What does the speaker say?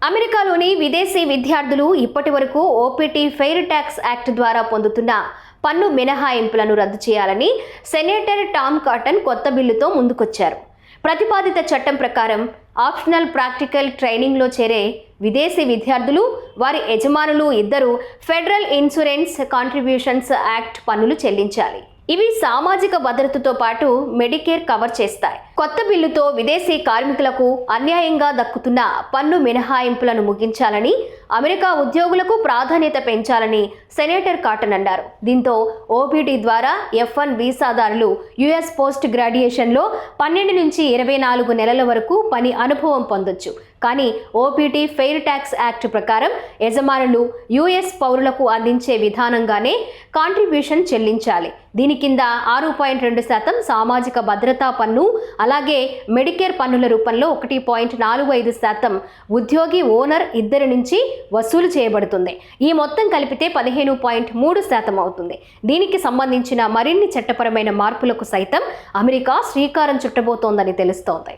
అమెరికాలోని విదేశీ విద్యార్థులు ఇప్పటివరకు ఓపీటీ ఫెయిర్ ట్యాక్స్ యాక్ట్ ద్వారా పొందుతున్న పన్ను మినహాయింపులను రద్దు చేయాలని సెనేటర్ టామ్ కాటన్ కొత్త బిల్లుతో ముందుకొచ్చారు. ప్రతిపాదిత చట్టం ప్రకారం ఆప్షనల్ ప్రాక్టికల్ ట్రైనింగ్లో చేరే విదేశీ విద్యార్థులు, వారి యజమానులు ఇద్దరూ ఫెడరల్ ఇన్సూరెన్స్ కాంట్రిబ్యూషన్స్ యాక్ట్ పన్నులు చెల్లించాలి. ఇవి సామాజిక భద్రతతో పాటు మెడికేర్ కవర్ చేస్తాయి. కొత్త బిల్లుతో విదేశీ కార్మికులకు అన్యాయంగా దక్కుతున్న పన్ను మినహాయింపులను ముగించాలని, అమెరికా ఉద్యోగులకు ప్రాధాన్యత పెంచాలని సెనేటర్ కాటన్ అన్నారు. దీంతో ఓపీటీ ద్వారా F1 వీసాదారులు US పోస్ట్ గ్రాడ్యుయేషన్లో 12 నుంచి 24 నెలల వరకు పని అనుభవం పొందొచ్చు. కానీ ఓపీటీ ఫెయిర్ ట్యాక్స్ యాక్ట్ ప్రకారం యజమానులు US పౌరులకు అందించే విధానంగానే కాంట్రిబ్యూషన్ చెల్లించాలి. దీని కింద 6.2% సామాజిక భద్రతా పన్ను, అలాగే మెడికేర్ పన్నుల రూపంలో 1.45% ఉద్యోగి ఓనర్ ఇద్దరి నుంచి వసూలు చేయబడుతుంది. ఈ మొత్తం కలిపితే 15.3% అవుతుంది. దీనికి సంబంధించిన మరిన్ని చట్టపరమైన మార్పులకు సైతం అమెరికా శ్రీకారం చుట్టబోతోందని తెలుస్తోంది.